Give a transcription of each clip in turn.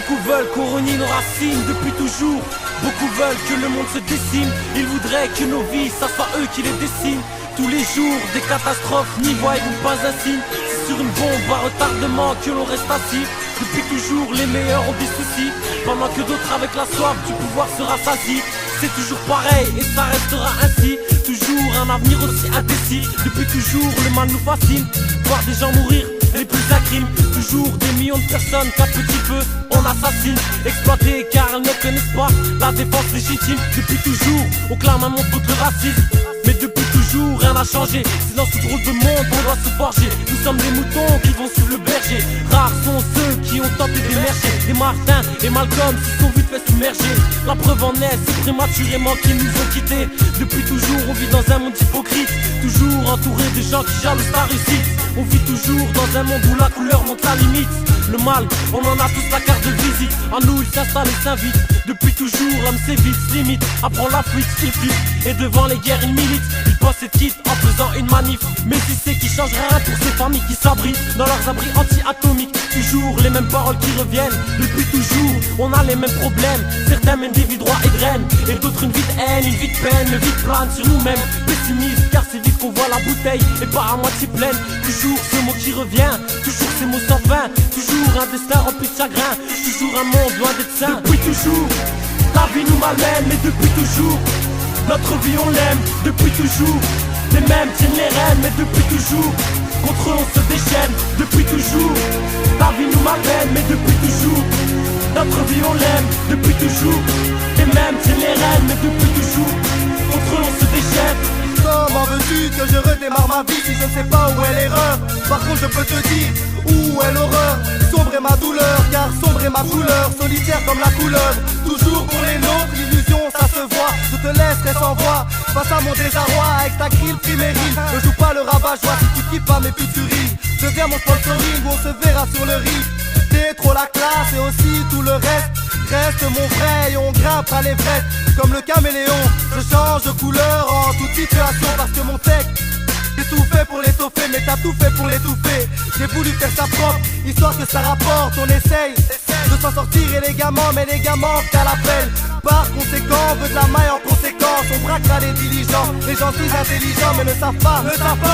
Beaucoup veulent qu'on renie nos racines depuis toujours. Beaucoup veulent que le monde se décime. Ils voudraient que nos vies, ça soit eux qui les dessinent. Tous les jours, des catastrophes, n'y voyons pas un signe. C'est sur une bombe à retardement que l'on reste assis. Depuis toujours, les meilleurs ont des soucis, pendant que d'autres avec la soif du pouvoir se rassasient. C'est toujours pareil et ça restera ainsi. Toujours un avenir aussi indécis. Depuis toujours, le mal nous fascine. Voir des gens mourir, les plus à crime. Toujours des millions de personnes qu'à petit feu on assassine. Exploités car elles ne connaissent pas la défense légitime. Depuis toujours, on clame un monde contre le racisme. Mais depuis toujours, rien n'a changé. C'est dans ce drôle de monde qu'on doit se forger. Nous sommes des moutons qui vont suivre le berger. Rares sont ceux qui ont tenté d'émerger. Des Martin et Malcolm se sont vite fait submerger. La preuve en est, c'est prématurément qu'ils nous ont quittés. Depuis toujours, on vit dans un monde hypocrite. Toujours entouré de gens qui jalousent ta réussite. On vit toujours dans un monde où la couleur montre la limite. Le mal, on en a tous la carte de visite. En nous, il s'installe et s'invite. Depuis toujours, l'homme s'évite, se limite, apprend la fuite, il fuit. Et devant les guerres, il milite. Il passe et quitte en faisant une manif. Mais il sait qu'il change rien pour ces familles qui s'abritent dans leurs abris anti-atomiques. Toujours les mêmes paroles qui reviennent. Depuis toujours, on a les mêmes problèmes. Certains mènent des vies droits et de reine, et d'autres une vie de haine, une vie de peine. Le vide plane sur nous-mêmes, pessimiste, car c'est vite qu'on voit la bouteille et pas à moitié pleine. Toujours ce mot qui revient, toujours ces mots sans fin. Toujours un destin rempli de chagrin, toujours un monde loin d'être sain. Depuis toujours, la vie nous malmène, mais depuis toujours, notre vie on l'aime, depuis toujours. Les mêmes tiennent les rênes, mais depuis toujours, contre eux on se déchaîne, depuis toujours. La vie nous malmène, mais depuis toujours, notre vie on l'aime, depuis toujours. Les mêmes tiennent les rênes, mais depuis toujours, contre eux on se déchaîne. Comment veux-tu que je redémarre ma vie si je ne sais pas où est l'erreur? Par contre je peux te dire où est l'horreur. Sombre est ma douleur, car sombre est ma couleur. Solitaire comme la couleur, toujours pour les nôtres. L'illusion ça se voit, je te laisserai sans voix. Face à mon désarroi, avec ta grille primérile. Ne joue pas le rabat-joie si tu kiffes pas mes futuries. Deviens mon sponsoring où on se verra sur le riz. T'es trop la classe et aussi tout le reste. Reste mon vrai et on grimpe à l'Everest. Comme le caméléon, je change de couleur en toute situation. Parce que mon texte, j'ai tout fait pour l'étoffer, mais t'as tout fait pour l'étouffer. J'ai voulu faire ça propre, histoire que ça rapporte. On essaye de s'en sortir élégamment, mais les gars manquent à l'appel. Par conséquent, on veut de la maille en conséquence. On braquera les diligents, les gens plus intelligents, mais ne savent pas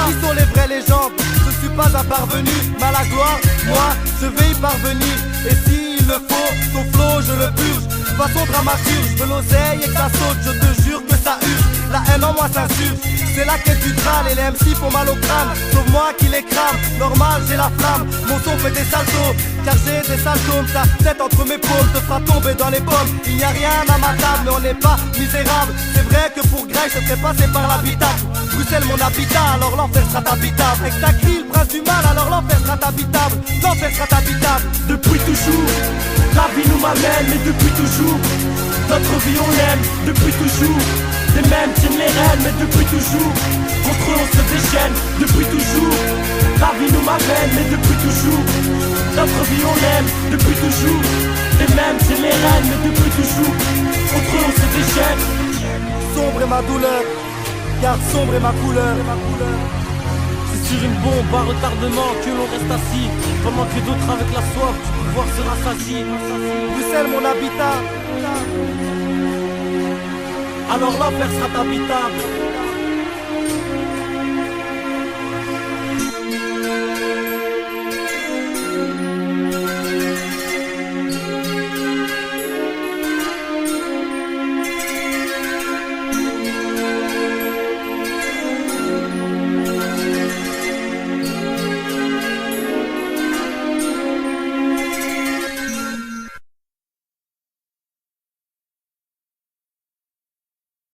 qui sont les vraies légendes. Je ne suis pas un parvenu, mais à la gloire, moi, je vais y parvenir. Et s'il le faut, ton flow, je le purge. Façon dramaturge, je veux l'oseille et que ça saute. Je te jure que ça urge, la haine en moi s'insurge. C'est la quête du drame et les MC font mal au crâne. Sauf moi qui les crame, normal j'ai la flamme. Mon son fait des saltos, car j'ai des symptômes. Ta tête entre mes paumes te fera tomber dans les pommes. Il n'y a rien à ma table, mais on n'est pas misérable. C'est vrai que pour Grey, je serais passé par l'habitacle. Bruxelles mon habitat, alors l'enfer sera habitable. Avec ta grille, le prince du mal, alors l'enfer sera habitable. L'enfer sera habitable. Depuis toujours, la vie nous malmène, mais depuis toujours, notre vie on l'aime, depuis toujours. Les mêmes tiennent les rênes, mais depuis toujours, contre eux on se déchaîne, depuis toujours. La vie nous malmène, mais depuis toujours, notre vie on l'aime, depuis toujours. Les mêmes tiennent les rênes, mais depuis toujours, contre eux on se déchaîne. Sombre est ma douleur, car sombre est ma couleur. C'est sur une bombe à retardement que l'on reste assis, pendant que d'autres avec la soif du pouvoir se rassasient. Bruxelles mon habitat, alors l'enfer sera habitable.